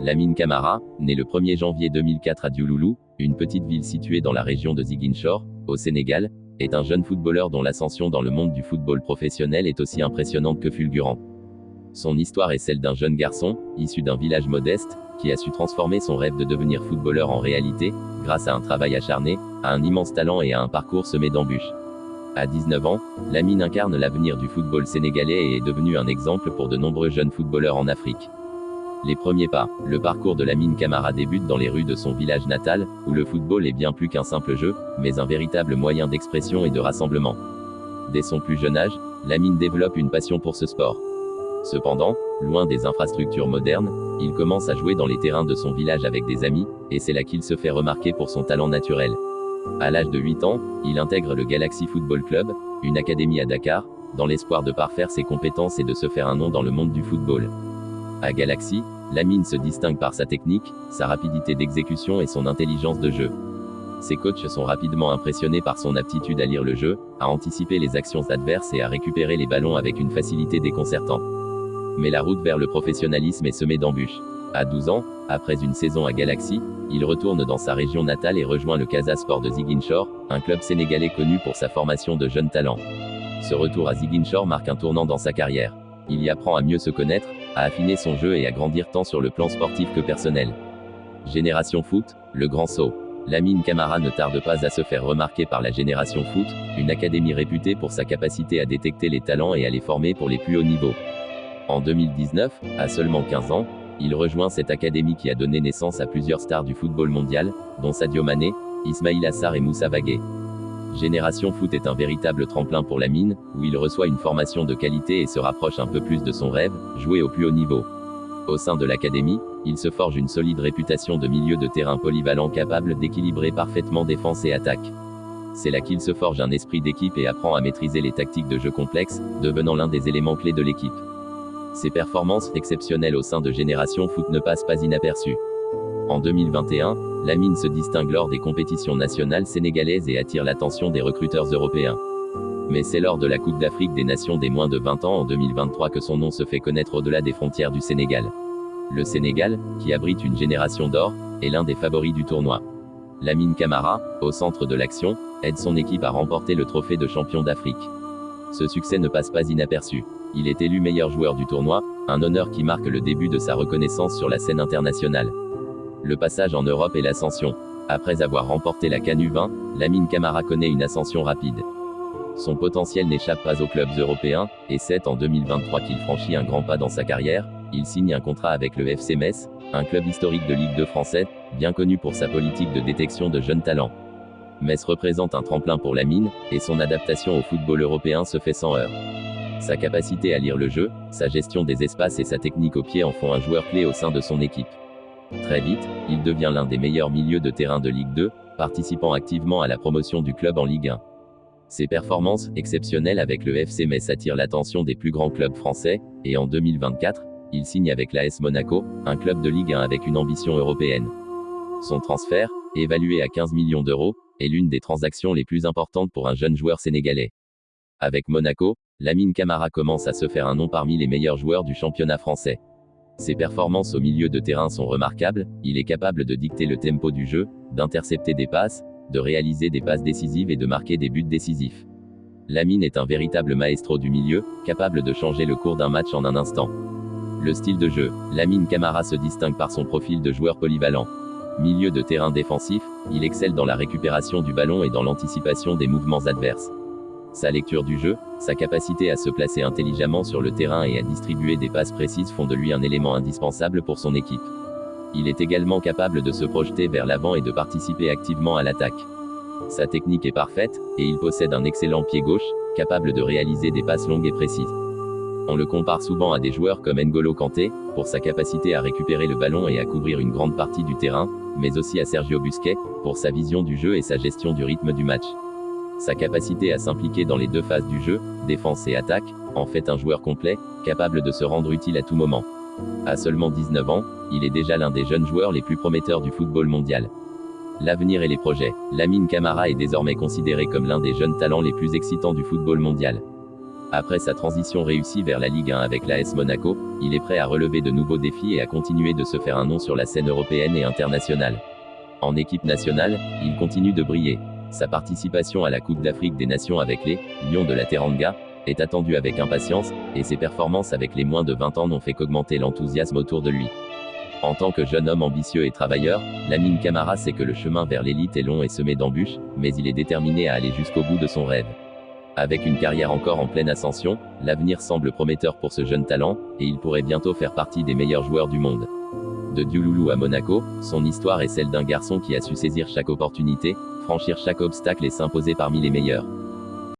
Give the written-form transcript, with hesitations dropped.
Lamine Camara, né le 1er janvier 2004 à Diouloulou, une petite ville située dans la région de Ziguinchor, au Sénégal, est un jeune footballeur dont l'ascension dans le monde du football professionnel est aussi impressionnante que fulgurante. Son histoire est celle d'un jeune garçon, issu d'un village modeste, qui a su transformer son rêve de devenir footballeur en réalité, grâce à un travail acharné, à un immense talent et à un parcours semé d'embûches. À 19 ans, Lamine incarne l'avenir du football sénégalais et est devenu un exemple pour de nombreux jeunes footballeurs en Afrique. Les premiers pas. Le parcours de Lamine Camara débute dans les rues de son village natal, où le football est bien plus qu'un simple jeu, mais un véritable moyen d'expression et de rassemblement. Dès son plus jeune âge, Lamine développe une passion pour ce sport. Cependant, loin des infrastructures modernes, il commence à jouer dans les terrains de son village avec des amis, et c'est là qu'il se fait remarquer pour son talent naturel. À l'âge de 8 ans, il intègre le Galaxy Football Club, une académie à Dakar, dans l'espoir de parfaire ses compétences et de se faire un nom dans le monde du football. À Galaxy, Lamine se distingue par sa technique, sa rapidité d'exécution et son intelligence de jeu. Ses coachs sont rapidement impressionnés par son aptitude à lire le jeu, à anticiper les actions adverses et à récupérer les ballons avec une facilité déconcertante. Mais la route vers le professionnalisme est semée d'embûches. À 12 ans, après une saison à Galaxy, il retourne dans sa région natale et rejoint le Casa Sport de Ziguinchor, un club sénégalais connu pour sa formation de jeunes talents. Ce retour à Ziguinchor marque un tournant dans sa carrière. Il y apprend à mieux se connaître, à affiner son jeu et à grandir tant sur le plan sportif que personnel. Génération Foot, le grand saut. Lamine Camara ne tarde pas à se faire remarquer par la Génération Foot, une académie réputée pour sa capacité à détecter les talents et à les former pour les plus hauts niveaux. En 2019, à seulement 15 ans, il rejoint cette académie qui a donné naissance à plusieurs stars du football mondial, dont Sadio Mané, Ismaïla Sarr et Moussa Wagué. Génération Foot est un véritable tremplin pour Lamine, où il reçoit une formation de qualité et se rapproche un peu plus de son rêve, jouer au plus haut niveau. Au sein de l'académie, il se forge une solide réputation de milieu de terrain polyvalent capable d'équilibrer parfaitement défense et attaque. C'est là qu'il se forge un esprit d'équipe et apprend à maîtriser les tactiques de jeu complexes, devenant l'un des éléments clés de l'équipe. Ses performances exceptionnelles au sein de Génération Foot ne passent pas inaperçues. En 2021, Lamine se distingue lors des compétitions nationales sénégalaises et attire l'attention des recruteurs européens. Mais c'est lors de la Coupe d'Afrique des Nations des moins de 20 ans en 2023 que son nom se fait connaître au-delà des frontières du Sénégal. Le Sénégal, qui abrite une génération d'or, est l'un des favoris du tournoi. Lamine Camara, au centre de l'action, aide son équipe à remporter le trophée de champion d'Afrique. Ce succès ne passe pas inaperçu. Il est élu meilleur joueur du tournoi, un honneur qui marque le début de sa reconnaissance sur la scène internationale. Le passage en Europe et l'ascension. Après avoir remporté la CAN U20, Lamine Camara connaît une ascension rapide. Son potentiel n'échappe pas aux clubs européens, et c'est en 2023 qu'il franchit un grand pas dans sa carrière. Il signe un contrat avec le FC Metz, un club historique de Ligue 2 français, bien connu pour sa politique de détection de jeunes talents. Metz représente un tremplin pour Lamine, et son adaptation au football européen se fait sans heurts. Sa capacité à lire le jeu, sa gestion des espaces et sa technique au pied en font un joueur clé au sein de son équipe. Très vite, il devient l'un des meilleurs milieux de terrain de Ligue 2, participant activement à la promotion du club en Ligue 1. Ses performances exceptionnelles avec le FC Metz attirent l'attention des plus grands clubs français, et en 2024, il signe avec l'AS Monaco, un club de Ligue 1 avec une ambition européenne. Son transfert, évalué à 15 millions d'euros, est l'une des transactions les plus importantes pour un jeune joueur sénégalais. Avec Monaco, Lamine Camara commence à se faire un nom parmi les meilleurs joueurs du championnat français. Ses performances au milieu de terrain sont remarquables, il est capable de dicter le tempo du jeu, d'intercepter des passes, de réaliser des passes décisives et de marquer des buts décisifs. Lamine est un véritable maestro du milieu, capable de changer le cours d'un match en un instant. Le style de jeu. Lamine Camara se distingue par son profil de joueur polyvalent. Milieu de terrain défensif, il excelle dans la récupération du ballon et dans l'anticipation des mouvements adverses. Sa lecture du jeu, sa capacité à se placer intelligemment sur le terrain et à distribuer des passes précises font de lui un élément indispensable pour son équipe. Il est également capable de se projeter vers l'avant et de participer activement à l'attaque. Sa technique est parfaite, et il possède un excellent pied gauche, capable de réaliser des passes longues et précises. On le compare souvent à des joueurs comme N'Golo Kanté, pour sa capacité à récupérer le ballon et à couvrir une grande partie du terrain, mais aussi à Sergio Busquets, pour sa vision du jeu et sa gestion du rythme du match. Sa capacité à s'impliquer dans les deux phases du jeu, défense et attaque, en fait un joueur complet, capable de se rendre utile à tout moment. À seulement 19 ans, il est déjà l'un des jeunes joueurs les plus prometteurs du football mondial. L'avenir et les projets. Lamine Camara est désormais considéré comme l'un des jeunes talents les plus excitants du football mondial. Après sa transition réussie vers la Ligue 1 avec l'AS Monaco, il est prêt à relever de nouveaux défis et à continuer de se faire un nom sur la scène européenne et internationale. En équipe nationale, il continue de briller. Sa participation à la Coupe d'Afrique des Nations avec les Lions de la Teranga est attendue avec impatience, et ses performances avec les moins de 20 ans n'ont fait qu'augmenter l'enthousiasme autour de lui. En tant que jeune homme ambitieux et travailleur, Lamine Camara sait que le chemin vers l'élite est long et semé d'embûches, mais il est déterminé à aller jusqu'au bout de son rêve. Avec une carrière encore en pleine ascension, l'avenir semble prometteur pour ce jeune talent, et il pourrait bientôt faire partie des meilleurs joueurs du monde. De Diouloulou à Monaco, son histoire est celle d'un garçon qui a su saisir chaque opportunité, franchir chaque obstacle et s'imposer parmi les meilleurs.